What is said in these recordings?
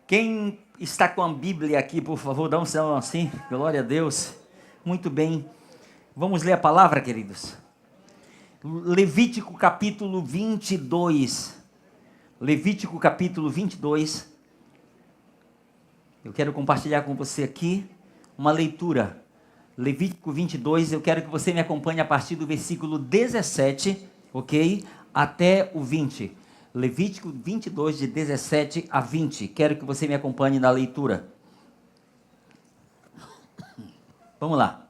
Quem está com a Bíblia aqui, por favor, dá um sinal assim. Glória a Deus. Muito bem. Vamos ler a palavra, queridos. Levítico capítulo 22. Levítico capítulo 22. Eu quero compartilhar com você aqui uma leitura. Levítico 22, eu quero que você me acompanhe a partir do versículo 17, ok? Até o 20. Levítico 22, de 17 a 20. Quero que você me acompanhe na leitura. Vamos lá.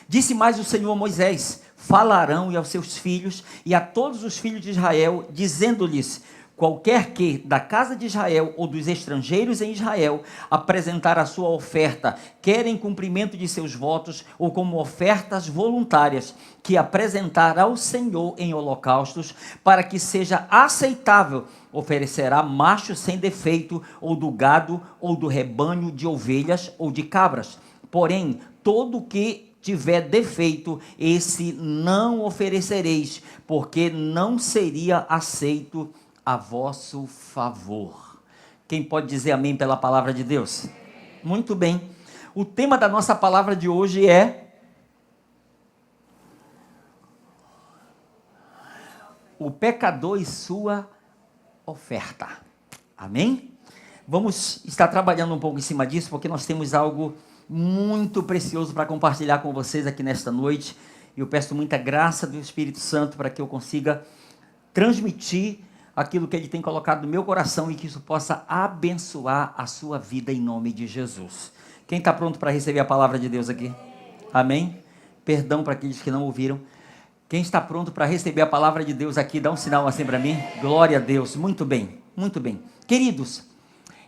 Disse mais o Senhor a Moisés: fala a Arão e aos seus filhos e a todos os filhos de Israel, dizendo-lhes: qualquer que da casa de Israel ou dos estrangeiros em Israel apresentar a sua oferta, quer em cumprimento de seus votos ou como ofertas voluntárias, que apresentar ao Senhor em holocaustos, para que seja aceitável, oferecerá macho sem defeito, ou do gado, ou do rebanho de ovelhas ou de cabras. Porém, todo o que tiver defeito, esse não oferecereis, porque não seria aceito a vosso favor. Quem pode dizer amém pela palavra de Deus? Muito bem. O tema da nossa palavra de hoje é o pecador e sua oferta. Amém? Vamos estar trabalhando um pouco em cima disso, porque nós temos algo muito precioso para compartilhar com vocês aqui nesta noite. Eu peço muita graça do Espírito Santo para que eu consiga transmitir aquilo que Ele tem colocado no meu coração e que isso possa abençoar a sua vida em nome de Jesus. Quem está pronto para receber a palavra de Deus aqui? Amém? Perdão para aqueles que não ouviram. Quem está pronto para receber a palavra de Deus aqui, dá um sinal assim para mim. Glória a Deus. Muito bem, muito bem. Queridos,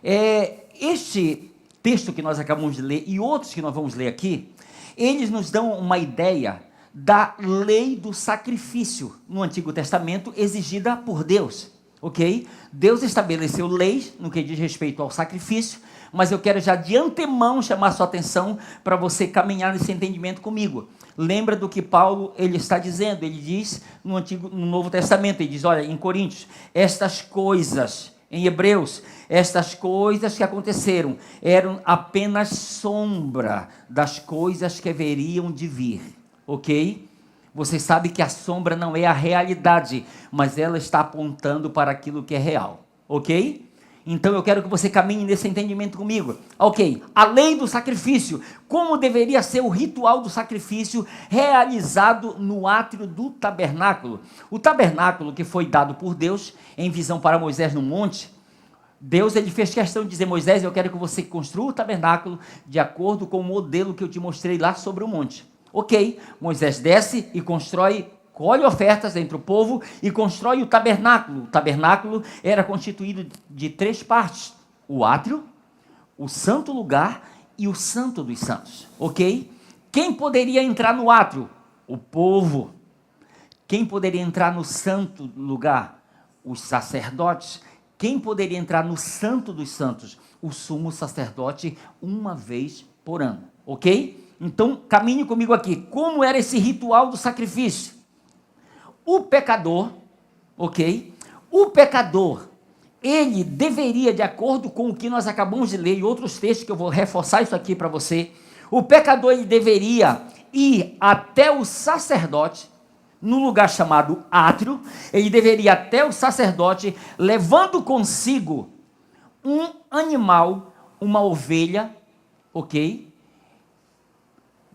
este texto que nós acabamos de ler e outros que nós vamos ler aqui, eles nos dão uma ideia da lei do sacrifício no Antigo Testamento exigida por Deus, ok? Deus estabeleceu leis no que diz respeito ao sacrifício, mas eu quero já de antemão chamar sua atenção para você caminhar nesse entendimento comigo. Lembra do que Paulo ele está dizendo? Ele diz no Novo Testamento, ele diz, olha, em Coríntios, estas coisas, em Hebreus, estas coisas que aconteceram eram apenas sombra das coisas que haveriam de vir. Ok? Você sabe que a sombra não é a realidade, mas ela está apontando para aquilo que é real. Ok? Então eu quero que você caminhe nesse entendimento comigo. Ok, a lei do sacrifício. Como deveria ser o ritual do sacrifício realizado no átrio do tabernáculo? O tabernáculo que foi dado por Deus em visão para Moisés no monte, Deus ele fez questão de dizer: Moisés, eu quero que você construa o tabernáculo de acordo com o modelo que eu te mostrei lá sobre o monte. Ok, Moisés desce e constrói, colhe ofertas entre o povo e constrói o tabernáculo. O tabernáculo era constituído de 3 partes: o átrio, o santo lugar e o santo dos santos. Ok? Quem poderia entrar no átrio? O povo. Quem poderia entrar no santo lugar? Os sacerdotes. Quem poderia entrar no santo dos santos? O sumo sacerdote, uma vez por ano. Ok? Então, caminhe comigo aqui. Como era esse ritual do sacrifício? O pecador, ok? O pecador, ele deveria, de acordo com o que nós acabamos de ler, e outros textos que eu vou reforçar isso aqui para você, o pecador, ele deveria ir até o sacerdote, no lugar chamado átrio, ele deveria ir até o sacerdote, levando consigo um animal, uma ovelha, ok?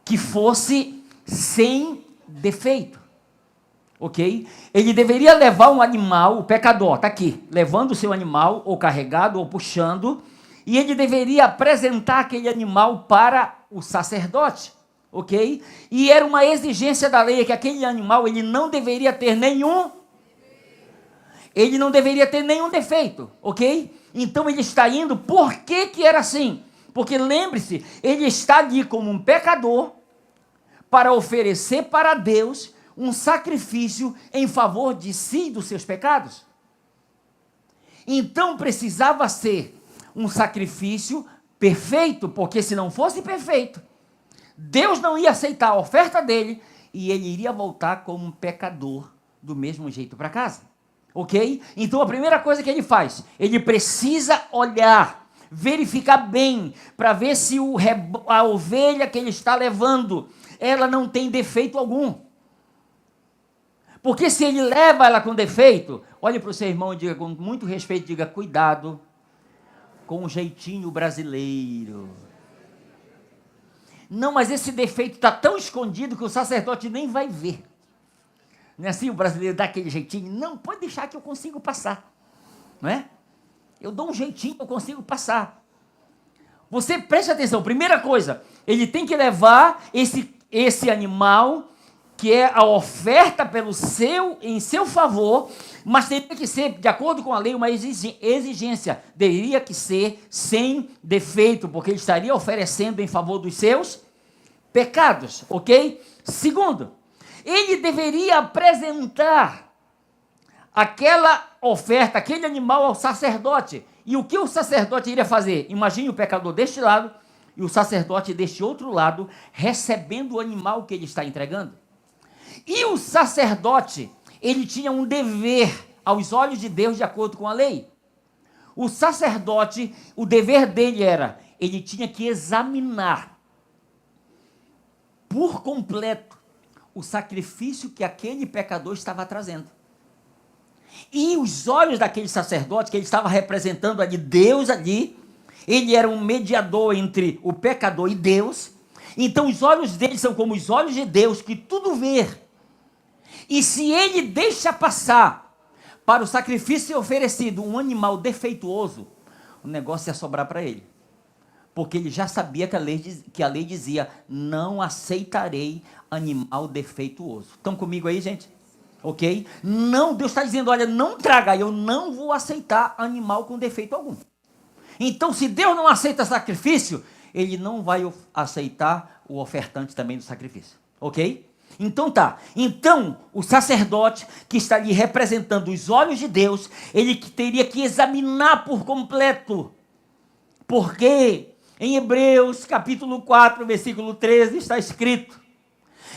Que fosse sem defeito, ok? Ele deveria levar um animal, o pecador, está aqui, levando o seu animal, ou carregado, ou puxando, e ele deveria apresentar aquele animal para o sacerdote, ok? E era uma exigência da lei, que aquele animal, ele não deveria ter nenhum defeito, ok? Então ele está indo, por que era assim? Porque lembre-se, ele está ali como um pecador, para oferecer para Deus um sacrifício em favor de si e dos seus pecados. Então precisava ser um sacrifício perfeito, porque se não fosse perfeito, Deus não ia aceitar a oferta dele e ele iria voltar como um pecador do mesmo jeito para casa. Ok? Então a primeira coisa que ele faz, ele precisa olhar verificar bem, para ver se a ovelha que ele está levando, ela não tem defeito algum. Porque se ele leva ela com defeito, olhe para o seu irmão e diga com muito respeito, diga, cuidado com o jeitinho brasileiro. Não, mas esse defeito está tão escondido que o sacerdote nem vai ver. Não é assim, o brasileiro dá aquele jeitinho? Não, pode deixar que eu consigo passar. Não é? Eu dou um jeitinho, eu consigo passar. Você preste atenção, primeira coisa, ele tem que levar esse animal, que é a oferta em seu favor, mas teria que ser, de acordo com a lei, uma exigência. Teria que ser sem defeito, porque ele estaria oferecendo em favor dos seus pecados, ok? Segundo, ele deveria apresentar aquela oferta, aquele animal ao sacerdote. E o que o sacerdote iria fazer? Imagine o pecador deste lado e o sacerdote deste outro lado, recebendo o animal que ele está entregando. E o sacerdote, ele tinha um dever aos olhos de Deus de acordo com a lei. O sacerdote, o dever dele era, ele tinha que examinar por completo o sacrifício que aquele pecador estava trazendo. E os olhos daquele sacerdote, que ele estava representando ali Deus ali, ele era um mediador entre o pecador e Deus. Então os olhos dele são como os olhos de Deus, que tudo vê. E se ele deixa passar para o sacrifício oferecido um animal defeituoso, o negócio ia sobrar para ele. Porque ele já sabia que a lei dizia, não aceitarei animal defeituoso. Estão comigo aí, gente? Ok? Não, Deus está dizendo, olha, não traga, eu não vou aceitar animal com defeito algum. Então, se Deus não aceita sacrifício, ele não vai aceitar o ofertante também do sacrifício. Ok? Então tá. Então, o sacerdote que está ali representando os olhos de Deus, ele teria que examinar por completo. Porque em Hebreus capítulo 4, versículo 13, está escrito,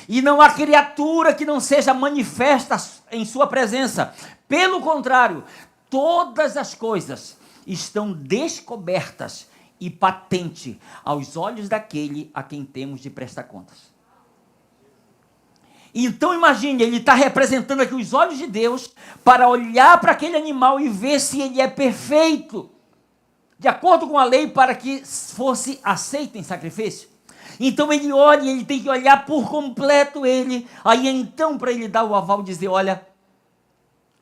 e não há criatura que não seja manifesta em sua presença. Pelo contrário, todas as coisas estão descobertas e patentes aos olhos daquele a quem temos de prestar contas. Então imagine, ele está representando aqui os olhos de Deus para olhar para aquele animal e ver se ele é perfeito, de acordo com a lei, para que fosse aceito em sacrifício. Então ele olha, ele tem que olhar por completo ele, aí então para ele dar o aval, dizer, olha,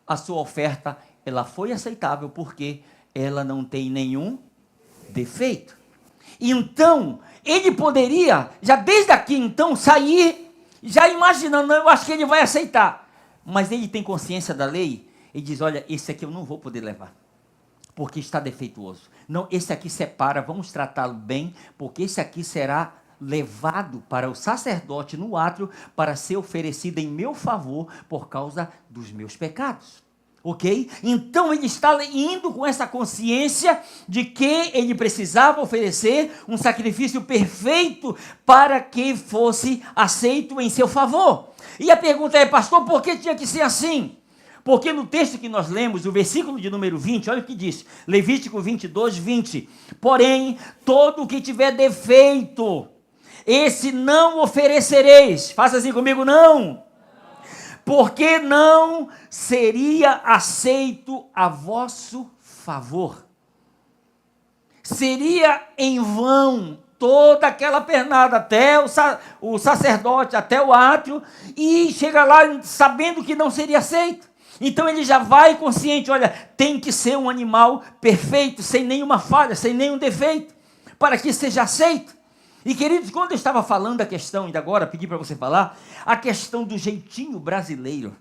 a sua oferta, ela foi aceitável porque ela não tem nenhum defeito. Então, ele poderia, já desde aqui então, sair, já imaginando, eu acho que ele vai aceitar. Mas ele tem consciência da lei e diz, olha, esse aqui eu não vou poder levar, porque está defeituoso. Não, esse aqui separa, vamos tratá-lo bem, porque esse aqui será levado para o sacerdote no átrio para ser oferecido em meu favor por causa dos meus pecados. Ok? Então ele está indo com essa consciência de que ele precisava oferecer um sacrifício perfeito para que fosse aceito em seu favor. E a pergunta é, pastor, por que tinha que ser assim? Porque no texto que nós lemos, o versículo de número 20, olha o que diz, Levítico 22, 20. Porém, todo o que tiver defeito, esse não oferecereis. Faça assim comigo, não. Porque não seria aceito a vosso favor. Seria em vão toda aquela pernada até o sacerdote, até o átrio, e chega lá sabendo que não seria aceito. Então ele já vai consciente, olha, tem que ser um animal perfeito, sem nenhuma falha, sem nenhum defeito, para que seja aceito. E queridos, quando eu estava falando a questão, ainda agora, pedi para você falar, a questão do jeitinho brasileiro.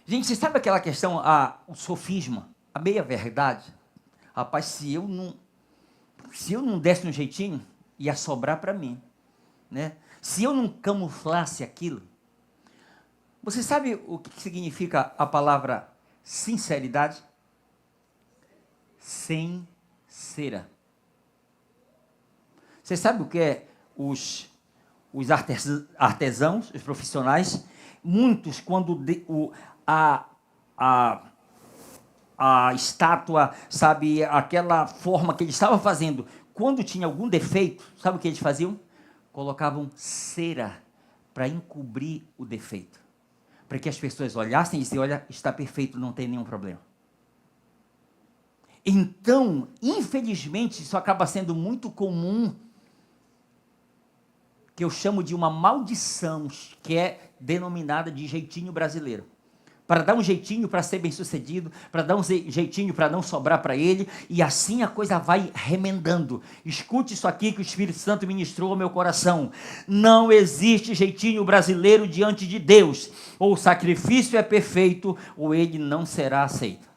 Gente, você sabe aquela questão, o sofisma, a meia-verdade? Rapaz, se eu não desse um jeitinho, ia sobrar para mim, né? Se eu não camuflasse aquilo. Você sabe o que significa a palavra sinceridade? Sincera. Você sabe o que é os artesãos, os profissionais? Muitos, quando a estátua, sabe, aquela forma que eles estavam fazendo, quando tinha algum defeito, sabe o que eles faziam? Colocavam cera para encobrir o defeito, para que as pessoas olhassem e dissessem, olha, está perfeito, não tem nenhum problema. Então, infelizmente, isso acaba sendo muito comum, que eu chamo de uma maldição, que é denominada de jeitinho brasileiro. Para dar um jeitinho para ser bem-sucedido, para dar um jeitinho para não sobrar para ele, e assim a coisa vai remendando. Escute isso aqui que o Espírito Santo ministrou ao meu coração. Não existe jeitinho brasileiro diante de Deus. Ou o sacrifício é perfeito, ou ele não será aceito.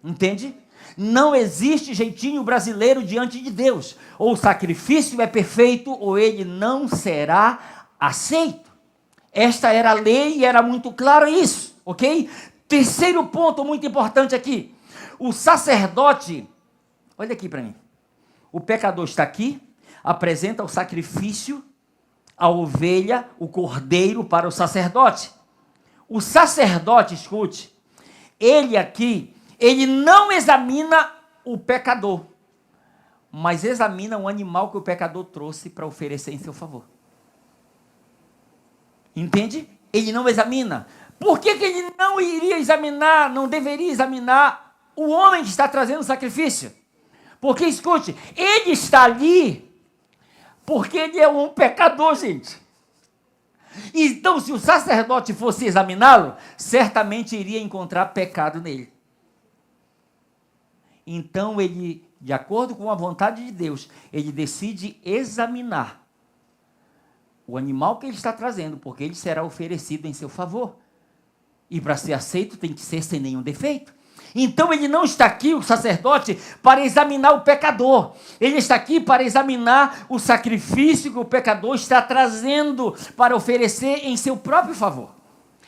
Entende? Não existe jeitinho brasileiro diante de Deus. Ou o sacrifício é perfeito, ou ele não será aceito. Esta era a lei e era muito claro isso, ok? Terceiro ponto muito importante aqui. O sacerdote, olha aqui para mim. O pecador está aqui, apresenta o sacrifício, a ovelha, o cordeiro para o sacerdote. O sacerdote, escute, ele aqui, ele não examina o pecador, mas examina o animal que o pecador trouxe para oferecer em seu favor. Entende? Ele não examina. Por que ele não iria examinar, não deveria examinar o homem que está trazendo o sacrifício? Porque, escute, ele está ali porque ele é um pecador, gente. Então, se o sacerdote fosse examiná-lo, certamente iria encontrar pecado nele. Então, ele, de acordo com a vontade de Deus, ele decide examinar o animal que ele está trazendo, porque ele será oferecido em seu favor. E para ser aceito tem que ser sem nenhum defeito. Então ele não está aqui, o sacerdote, para examinar o pecador. Ele está aqui para examinar o sacrifício que o pecador está trazendo para oferecer em seu próprio favor.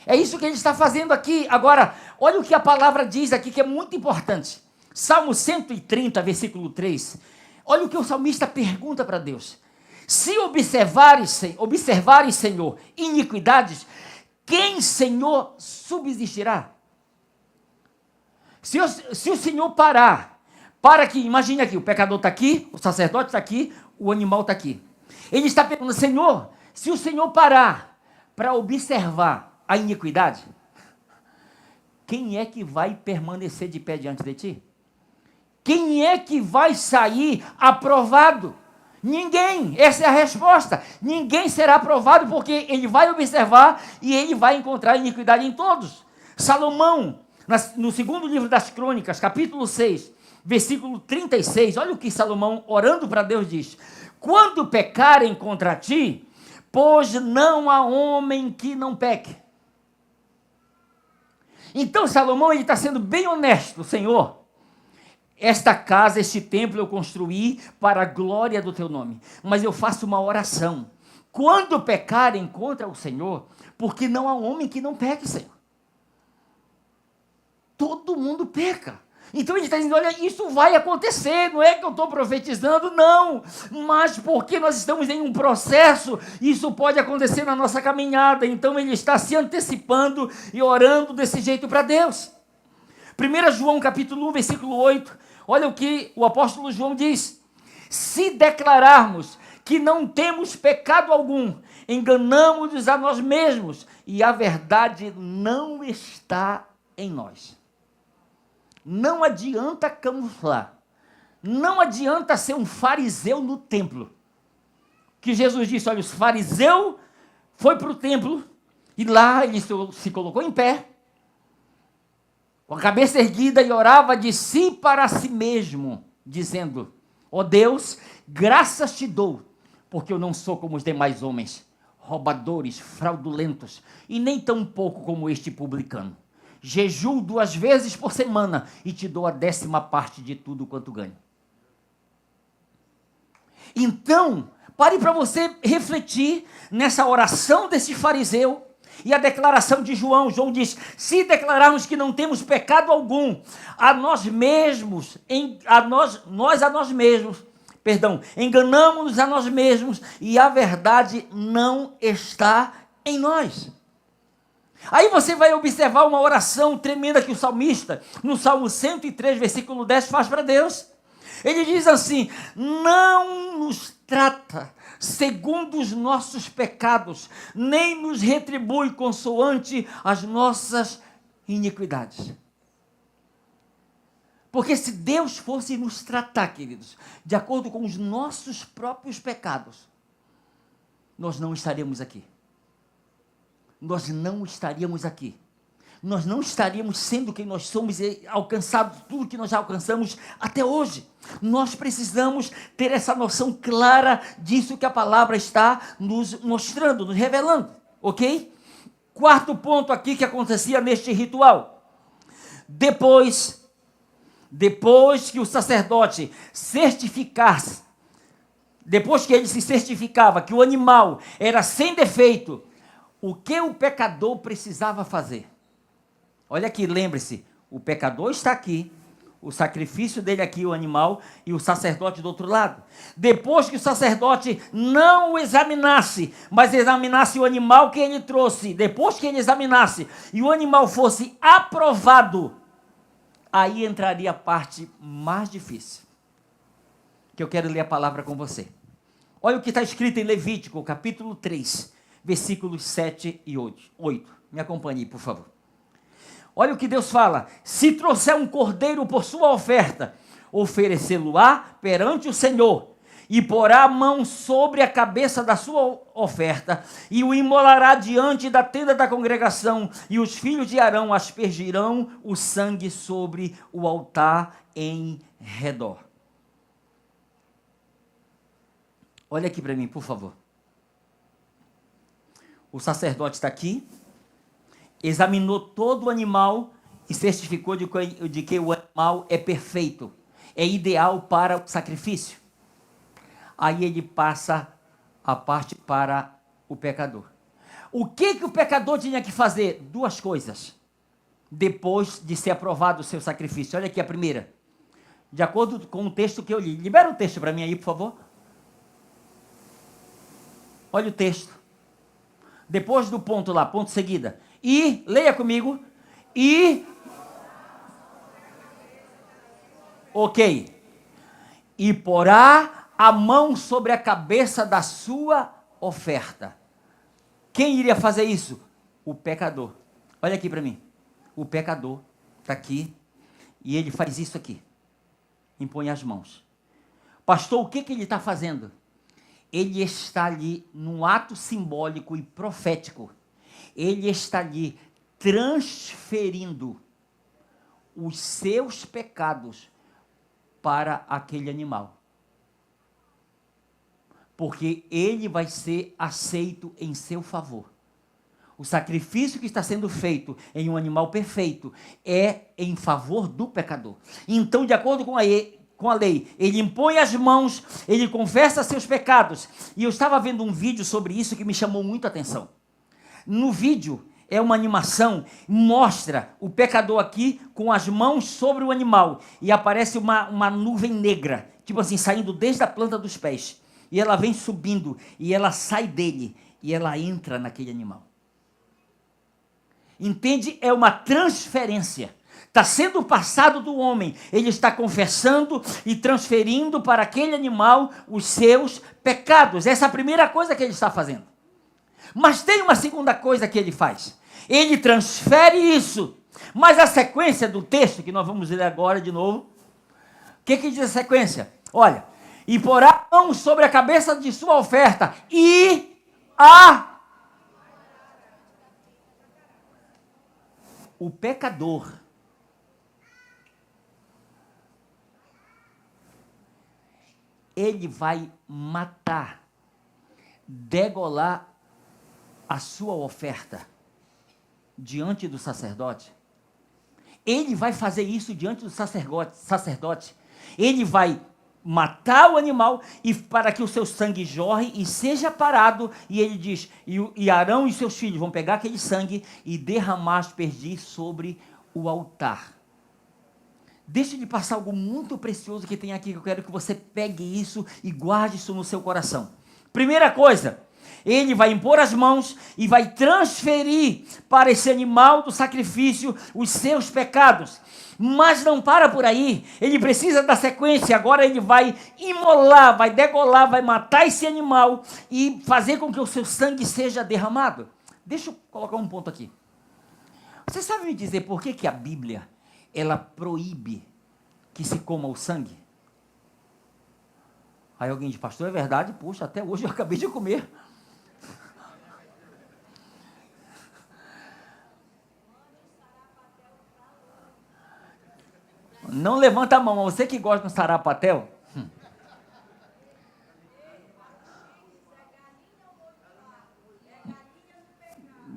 É isso que ele está fazendo aqui. Agora, olha o que a palavra diz aqui, que é muito importante. Salmo 130, versículo 3. Olha o que o salmista pergunta para Deus. Se observares, Senhor, iniquidades, quem, Senhor, subsistirá? Se o Senhor parar, para que, imagine aqui, o pecador está aqui, o sacerdote está aqui, o animal está aqui. Ele está perguntando, Senhor, se o Senhor parar para observar a iniquidade, quem é que vai permanecer de pé diante de ti? Quem é que vai sair aprovado? Ninguém, essa é a resposta. Ninguém será aprovado porque ele vai observar e ele vai encontrar iniquidade em todos. Salomão, no segundo livro das Crônicas, capítulo 6, versículo 36, olha o que Salomão, orando para Deus, diz: quando pecarem contra ti, pois não há homem que não peque. Então Salomão, ele está sendo bem honesto, Senhor. Esta casa, este templo eu construí para a glória do teu nome. Mas eu faço uma oração. Quando pecarem contra o Senhor, porque não há homem que não peque, Senhor. Todo mundo peca. Então ele está dizendo, olha, isso vai acontecer, não é que eu estou profetizando, não. Mas porque nós estamos em um processo, isso pode acontecer na nossa caminhada. Então ele está se antecipando e orando desse jeito para Deus. 1 João capítulo 1, versículo 8, olha o que o apóstolo João diz: se declararmos que não temos pecado algum, enganamos-nos a nós mesmos, e a verdade não está em nós. Não adianta camuflar, não adianta ser um fariseu no templo, que Jesus disse, olha, os fariseus foi para o templo, e lá ele se colocou em pé, com a cabeça erguida, e orava de si para si mesmo, dizendo, ó Deus, graças te dou, porque eu não sou como os demais homens, roubadores, fraudulentos, e nem tão pouco como este publicano. Jejuo 2 vezes por semana, e te dou a 10ª parte de tudo quanto ganho. Então, pare para você refletir nessa oração desse fariseu, e a declaração de João. João diz, se declararmos que não temos pecado algum, enganamos-nos a nós mesmos, e a verdade não está em nós. Aí você vai observar uma oração tremenda que o salmista, no Salmo 103, versículo 10, faz para Deus. Ele diz assim: não nos trata segundo os nossos pecados, nem nos retribui consoante as nossas iniquidades. Porque se Deus fosse nos tratar, queridos, de acordo com os nossos próprios pecados, nós não estaríamos aqui. Nós não estaríamos aqui. Nós não estaríamos sendo quem nós somos e alcançado tudo que nós já alcançamos até hoje. Nós precisamos ter essa noção clara disso que a palavra está nos mostrando, nos revelando, ok? Quarto ponto aqui que acontecia neste ritual. Depois que o sacerdote certificasse, depois que ele se certificava que o animal era sem defeito, o que o pecador precisava fazer? Olha aqui, lembre-se, o pecador está aqui, o sacrifício dele aqui, o animal, e o sacerdote do outro lado. Depois que o sacerdote não o examinasse, mas examinasse o animal que ele trouxe, depois que ele examinasse e o animal fosse aprovado, aí entraria a parte mais difícil, que eu quero ler a palavra com você. Olha o que está escrito em Levítico, capítulo 3, versículos 7 e 8. Me acompanhe, por favor. Olha o que Deus fala: se trouxer um cordeiro por sua oferta, oferecê-lo-á perante o Senhor, e porá a mão sobre a cabeça da sua oferta, e o imolará diante da tenda da congregação, e os filhos de Arão aspergirão o sangue sobre o altar em redor. Olha aqui para mim, por favor. O sacerdote está aqui, examinou todo o animal e certificou de que o animal é perfeito, é ideal para o sacrifício. Aí ele passa a parte para o pecador. O que o pecador tinha que fazer? Duas coisas, depois de ser aprovado o seu sacrifício. Olha aqui a primeira, de acordo com o texto que eu li. Libera o texto para mim aí, por favor. Olha o texto. Depois do ponto lá, ponto seguida. E, leia comigo. E. Ok. E porá a mão sobre a cabeça da sua oferta. Quem iria fazer isso? O pecador. Olha aqui para mim. O pecador está aqui e ele faz isso aqui. Impõe as mãos. Pastor, o que ele está fazendo? Ele está ali num ato simbólico e profético. Ele está ali transferindo os seus pecados para aquele animal. Porque ele vai ser aceito em seu favor. O sacrifício que está sendo feito em um animal perfeito é em favor do pecador. Então, de acordo com a lei, ele impõe as mãos, ele confessa seus pecados. E eu estava vendo um vídeo sobre isso que me chamou muito a atenção. No vídeo, é uma animação, mostra o pecador aqui com as mãos sobre o animal. E aparece uma nuvem negra, tipo assim, saindo desde a planta dos pés. E ela vem subindo, e ela sai dele, e ela entra naquele animal. Entende? É uma transferência. Está sendo passado do homem. Ele está confessando e transferindo para aquele animal os seus pecados. Essa é a primeira coisa que ele está fazendo. Mas tem uma segunda coisa que ele faz. Ele transfere isso. Mas a sequência do texto, que nós vamos ler agora de novo. O que diz a sequência? Olha. E porá a mão sobre a cabeça de sua oferta. E o pecador ele vai matar, degolar a sua oferta diante do sacerdote. Ele vai fazer isso diante do sacerdote. Ele vai matar o animal e para que o seu sangue jorre e seja parado. E ele diz, e Arão e seus filhos vão pegar aquele sangue e derramar aspergir sobre o altar. Deixa eu lhe passar algo muito precioso que tem aqui, que eu quero que você pegue isso e guarde isso no seu coração. Primeira coisa, ele vai impor as mãos e vai transferir para esse animal do sacrifício os seus pecados. Mas não para por aí, ele precisa da sequência. Agora ele vai imolar, vai degolar, vai matar esse animal e fazer com que o seu sangue seja derramado. Deixa eu colocar um ponto aqui. Você sabe me dizer por que a Bíblia, ela proíbe que se coma o sangue? Aí alguém diz, pastor, é verdade? Puxa, até hoje eu acabei de comer. Não levanta a mão, você que gosta de sarapatel.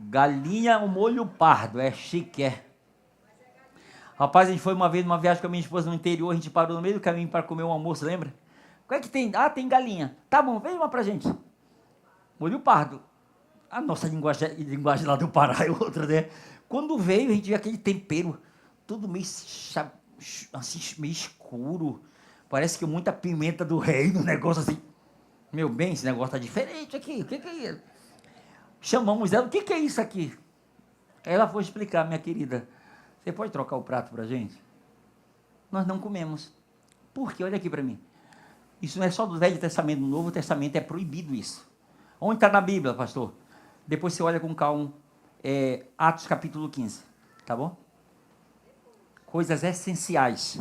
Galinha ao molho pardo, é chique, é. Rapaz, a gente foi uma vez numa viagem com a minha esposa no interior, a gente parou no meio do caminho para comer um almoço, lembra? O que é que tem? Ah, tem galinha. Tá bom, vem uma pra gente. Molho pardo. A nossa linguagem lá do Pará é outra, né? Quando veio, a gente viu aquele tempero, tudo meio, assim, meio escuro. Parece que muita pimenta do reino, um negócio assim. Meu bem, esse negócio tá diferente aqui. O que é isso? Chamamos ela, o que é isso aqui? Aí ela foi explicar, minha querida, você pode trocar o prato pra gente? Nós não comemos. Por quê? Olha aqui para mim. Isso não é só do Velho Testamento, no Novo Testamento é proibido isso. Onde está na Bíblia, pastor? Depois você olha com calma, Atos capítulo 15, tá bom? Coisas essenciais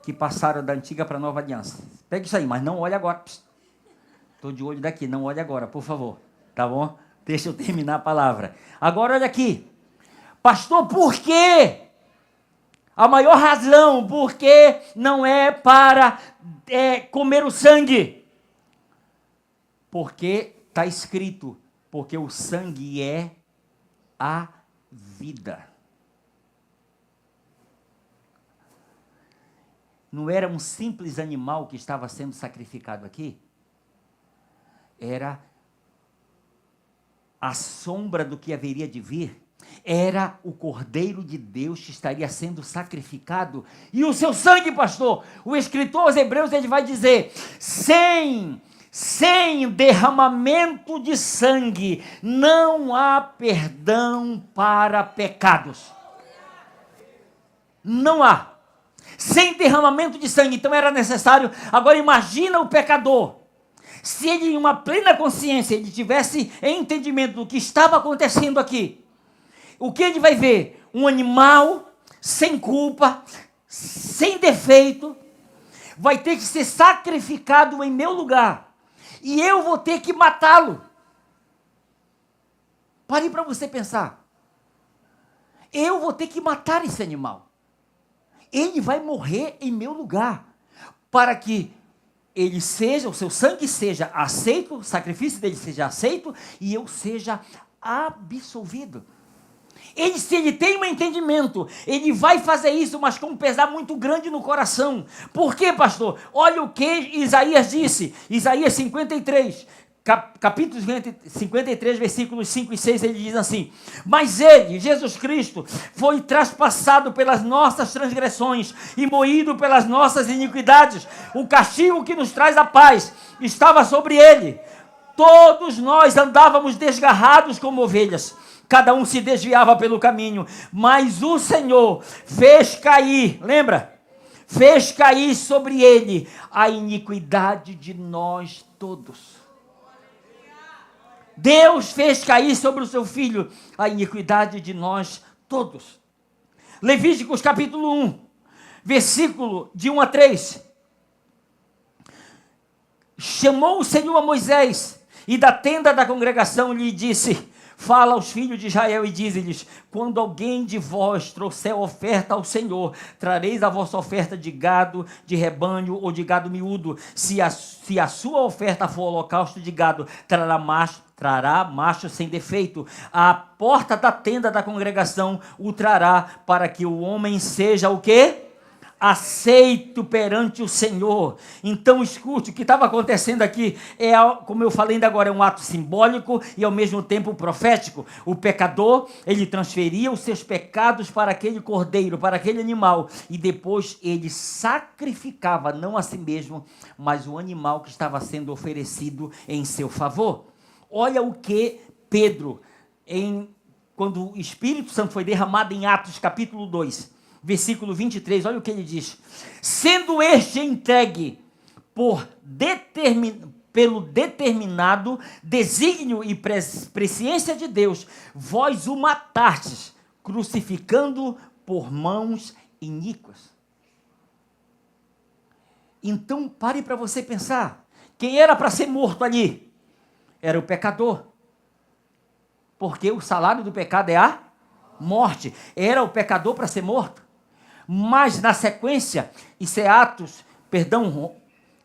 que passaram da antiga para a nova aliança. Pega isso aí, mas não olhe agora. Estou de olho daqui, não olhe agora, por favor, tá bom? Deixa eu terminar a palavra. Agora olha aqui. Pastor, por quê? A maior razão porque não é para comer o sangue. Porque está escrito, porque o sangue é a vida. Não era um simples animal que estava sendo sacrificado aqui? Era a sombra do que haveria de vir. Era o Cordeiro de Deus que estaria sendo sacrificado. E o seu sangue, pastor, o escritor aos Hebreus, ele vai dizer, sem derramamento de sangue, não há perdão para pecados. Não há. Sem derramamento de sangue, então era necessário. Agora imagina o pecador. Se ele, em uma plena consciência, ele tivesse entendimento do que estava acontecendo aqui, o que ele vai ver? Um animal sem culpa, sem defeito, vai ter que ser sacrificado em meu lugar. E eu vou ter que matá-lo. Pare para você pensar. Eu vou ter que matar esse animal. Ele vai morrer em meu lugar. Para que ele seja, o seu sangue seja aceito, o sacrifício dele seja aceito e eu seja absolvido. Se ele tem um entendimento, ele vai fazer isso, mas com um pesar muito grande no coração. Por quê, pastor? Olha o que Isaías disse, Isaías 53, capítulo 53, versículos 5 e 6, ele diz assim, mas ele, Jesus Cristo, foi traspassado pelas nossas transgressões e moído pelas nossas iniquidades. O castigo que nos traz a paz estava sobre ele. Todos nós andávamos desgarrados como ovelhas. Cada um se desviava pelo caminho, mas o Senhor fez cair, lembra? Fez cair sobre ele a iniquidade de nós todos. Deus fez cair sobre o seu filho a iniquidade de nós todos. Levíticos capítulo 1, versículo de 1 a 3. Chamou o Senhor a Moisés e da tenda da congregação lhe disse, fala aos filhos de Israel e diz-lhes, quando alguém de vós trouxer oferta ao Senhor, trareis a vossa oferta de gado, de rebanho ou de gado miúdo. Se a sua oferta for holocausto de gado, trará macho sem defeito. A porta da tenda da congregação o trará, para que o homem seja o quê? Aceito perante o Senhor. Então escute, o que estava acontecendo aqui como eu falei ainda agora, é um ato simbólico e ao mesmo tempo profético. O pecador, ele transferia os seus pecados para aquele cordeiro, para aquele animal, e depois ele sacrificava, não a si mesmo, mas o animal que estava sendo oferecido em seu favor. Olha o que Pedro, quando o Espírito Santo foi derramado em Atos capítulo 2, versículo 23, olha o que ele diz. Sendo este entregue pelo determinado desígnio e presciência de Deus, vós o matastes, crucificando por mãos iníquas. Então, pare para você pensar. Quem era para ser morto ali? Era o pecador. Porque o salário do pecado é a morte. Era o pecador para ser morto. Mas na sequência, isso é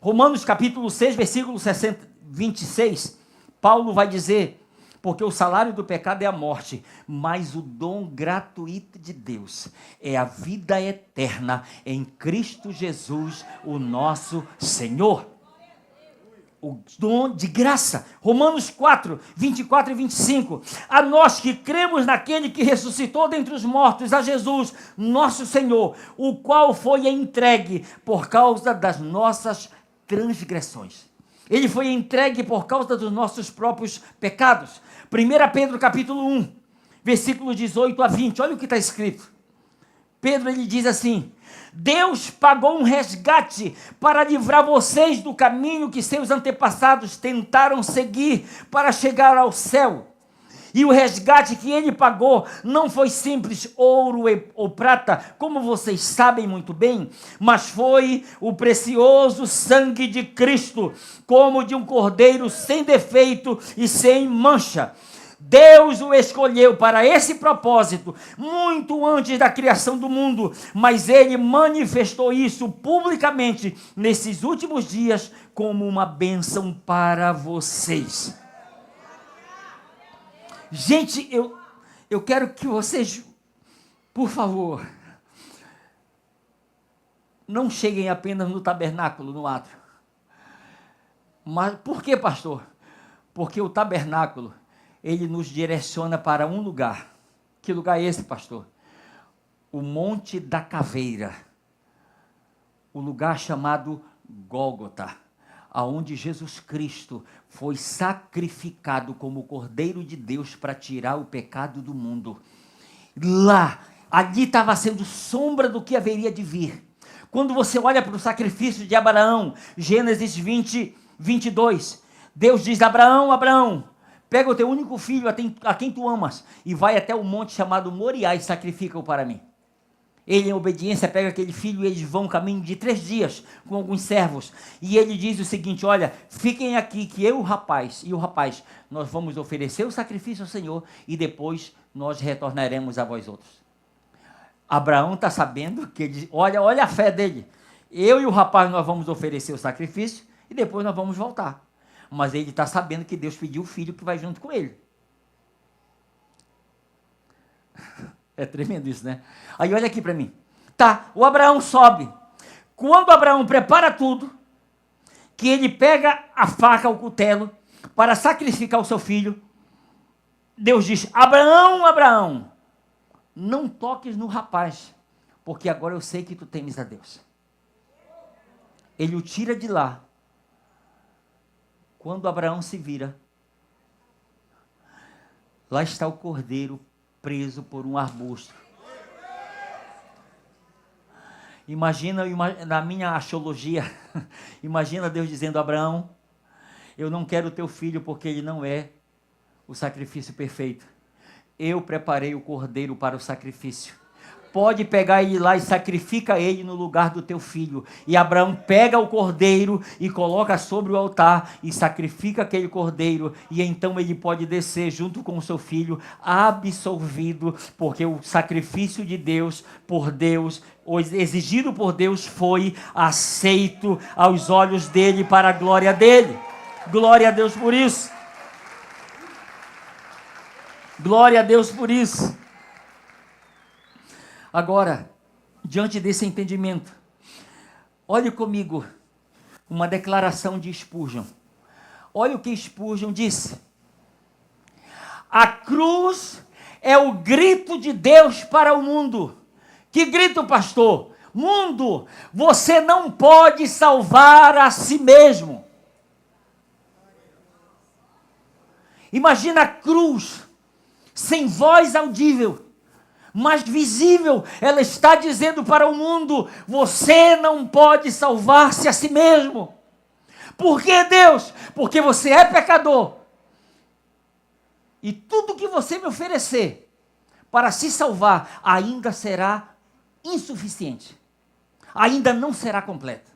Romanos capítulo 6, versículo 26, Paulo vai dizer, porque o salário do pecado é a morte, mas o dom gratuito de Deus é a vida eterna em Cristo Jesus, o nosso Senhor. O dom de graça. Romanos 4, 24 e 25. A nós que cremos naquele que ressuscitou dentre os mortos, a Jesus, nosso Senhor, o qual foi entregue por causa das nossas transgressões. Ele foi entregue por causa dos nossos próprios pecados. 1 Pedro capítulo 1, versículo 18 a 20. Olha o que está escrito. Pedro, ele diz assim: Deus pagou um resgate para livrar vocês do caminho que seus antepassados tentaram seguir para chegar ao céu. E o resgate que ele pagou não foi simples ouro ou prata, como vocês sabem muito bem, mas foi o precioso sangue de Cristo, como de um cordeiro sem defeito e sem mancha. Deus o escolheu para esse propósito muito antes da criação do mundo, mas ele manifestou isso publicamente nesses últimos dias como uma bênção para vocês. Gente, eu quero que vocês, por favor, não cheguem apenas no tabernáculo, no átrio. Mas por que, pastor? Porque o tabernáculo, ele nos direciona para um lugar. Que lugar é esse, pastor? O Monte da Caveira. O lugar chamado Gólgota, aonde Jesus Cristo foi sacrificado como o Cordeiro de Deus para tirar o pecado do mundo. Ali estava sendo sombra do que haveria de vir. Quando você olha para o sacrifício de Abraão, Gênesis 20, 22, Deus diz: Abraão, pega o teu único filho, a quem tu amas, e vai até o monte chamado Moriá e sacrifica-o para mim. Ele, em obediência, pega aquele filho e eles vão um caminho de 3 dias com alguns servos. E ele diz o seguinte: olha, fiquem aqui que eu e o rapaz, nós vamos oferecer o sacrifício ao Senhor e depois nós retornaremos a vós outros. Abraão está sabendo que ele, olha a fé dele. Eu e o rapaz, nós vamos oferecer o sacrifício e depois nós vamos voltar. Mas ele está sabendo que Deus pediu o filho que vai junto com ele. É tremendo isso, né? Aí olha aqui para mim. Tá, o Abraão sobe. Quando Abraão prepara tudo, que ele pega a faca, o cutelo, para sacrificar o seu filho, Deus diz: Abraão, não toques no rapaz, porque agora eu sei que tu temes a Deus. Ele o tira de lá. Quando Abraão se vira, lá está o cordeiro preso por um arbusto. Imagina, na minha axiologia, imagina Deus dizendo: Abraão, eu não quero o teu filho porque ele não é o sacrifício perfeito. Eu preparei o cordeiro para o sacrifício. Pode pegar ele lá e sacrifica ele no lugar do teu filho. E Abraão pega o cordeiro e coloca sobre o altar e sacrifica aquele cordeiro. E então ele pode descer junto com o seu filho, absolvido, porque o sacrifício de Deus, por Deus, exigido por Deus, foi aceito aos olhos dele para a glória dele. Glória a Deus por isso. Glória a Deus por isso. Agora, diante desse entendimento, olhe comigo uma declaração de Spurgeon. Olha o que Spurgeon disse: a cruz é o grito de Deus para o mundo. Que grito, pastor? Mundo, você não pode salvar a si mesmo. Imagina a cruz, sem voz audível, mas visível. Ela está dizendo para o mundo: você não pode salvar-se a si mesmo. Por que, Deus? Porque você é pecador. E tudo que você me oferecer para se salvar ainda será insuficiente. Ainda não será completo.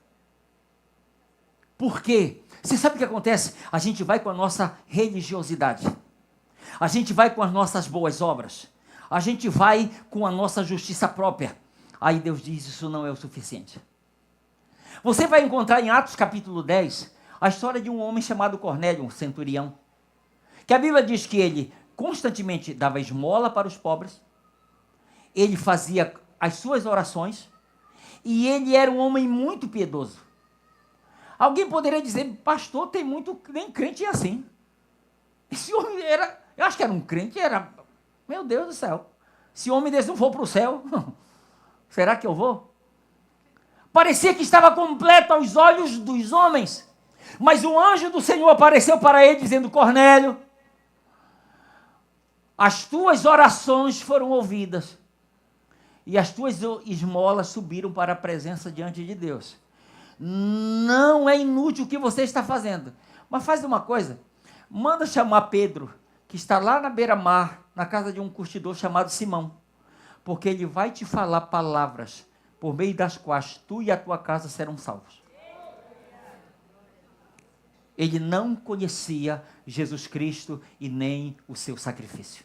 Por quê? Você sabe o que acontece? A gente vai com a nossa religiosidade. A gente vai com as nossas boas obras. A gente vai com a nossa justiça própria. Aí Deus diz: isso não é o suficiente. Você vai encontrar em Atos capítulo 10 a história de um homem chamado Cornélio, um centurião. Que a Bíblia diz que ele constantemente dava esmola para os pobres. Ele fazia as suas orações. E ele era um homem muito piedoso. Alguém poderia dizer: pastor, tem muito nem crente assim. Esse homem era, eu acho que era um crente, era, meu Deus do céu. Se homem desse não for para o céu, será que eu vou? Parecia que estava completo aos olhos dos homens. Mas o anjo do Senhor apareceu para ele dizendo: Cornélio, as tuas orações foram ouvidas. E as tuas esmolas subiram para a presença diante de Deus. Não é inútil o que você está fazendo. Mas faz uma coisa. Manda chamar Pedro, que está lá na beira-mar, na casa de um curtidor chamado Simão. Porque ele vai te falar palavras por meio das quais tu e a tua casa serão salvos. Ele não conhecia Jesus Cristo e nem o seu sacrifício.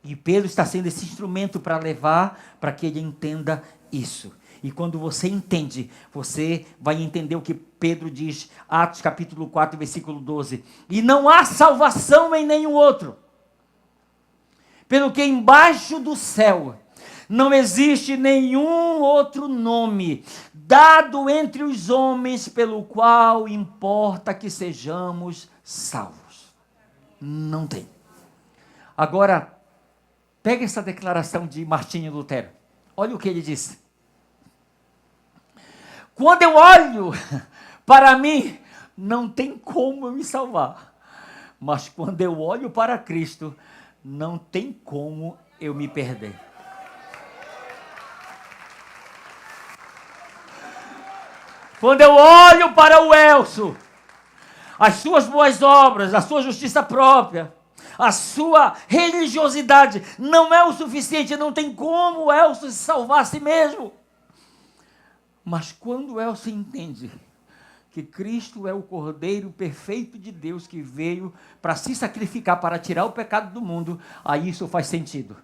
E Pedro está sendo esse instrumento para levar, para que ele entenda isso. E quando você entende, você vai entender o que Pedro diz, Atos capítulo 4, versículo 12. E não há salvação em nenhum outro, pelo que embaixo do céu não existe nenhum outro nome dado entre os homens pelo qual importa que sejamos salvos. Não tem. Agora, pega essa declaração de Martinho Lutero. Olha o que ele disse. Quando eu olho para mim, não tem como eu me salvar. Mas quando eu olho para Cristo, não tem como eu me perder. Quando eu olho para o Elcio, as suas boas obras, a sua justiça própria, a sua religiosidade não é o suficiente, não tem como o Elcio se salvar a si mesmo. Mas quando o Elcio entende que Cristo é o Cordeiro perfeito de Deus que veio para se sacrificar, para tirar o pecado do mundo, aí isso faz sentido.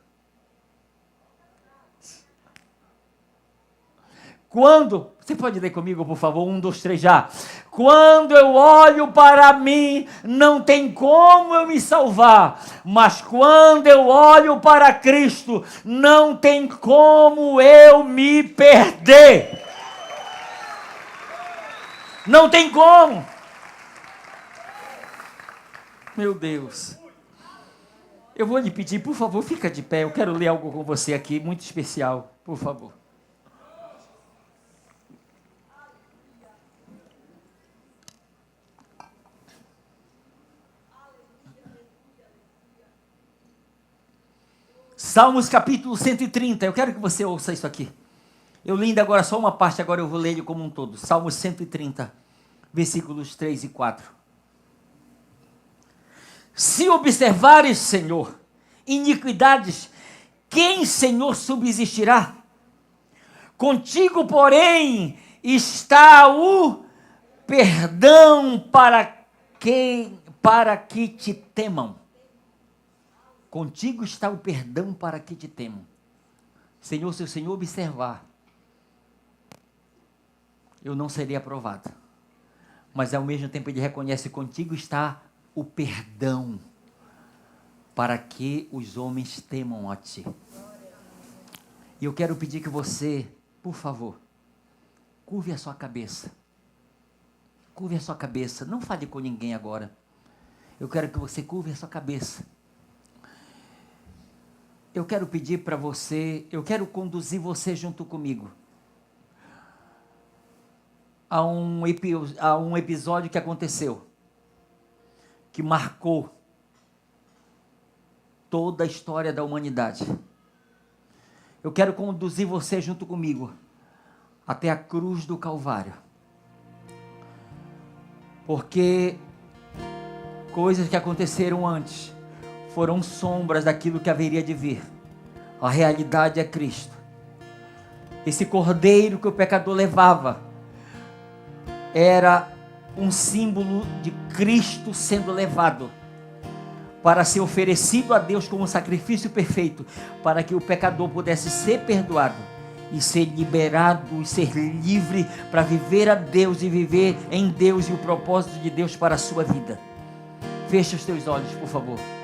Quando, você pode ler comigo, por favor? 1, 2, 3, já. Quando eu olho para mim, não tem como eu me salvar. Mas quando eu olho para Cristo, não tem como eu me perder. Não tem como. Meu Deus. Eu vou lhe pedir, por favor, fica de pé. Eu quero ler algo com você aqui, muito especial. Por favor. Salmos capítulo 130, eu quero que você ouça isso aqui. Eu li ainda agora só uma parte, agora eu vou ler ele como um todo. Salmos 130, versículos 3 e 4. Se observares, Senhor, iniquidades, quem, Senhor, subsistirá? Contigo, porém, está o perdão para que te temam. Contigo está o perdão para que te temam. Senhor, se o Senhor observar, eu não serei aprovado. Mas ao mesmo tempo ele reconhece: contigo está o perdão para que os homens temam a ti. E eu quero pedir que você, por favor, curve a sua cabeça. Curve a sua cabeça. Não fale com ninguém agora. Eu quero que você curve a sua cabeça. Eu quero pedir para você, eu quero conduzir você junto comigo a um episódio que aconteceu, que marcou toda a história da humanidade. Eu quero conduzir você junto comigo até a cruz do Calvário. Porque coisas que aconteceram antes foram sombras daquilo que haveria de vir. A realidade é Cristo. Esse cordeiro que o pecador levava era um símbolo de Cristo sendo levado para ser oferecido a Deus como um sacrifício perfeito, para que o pecador pudesse ser perdoado e ser liberado e ser livre para viver a Deus e viver em Deus e o propósito de Deus para a sua vida. Feche os teus olhos, por favor.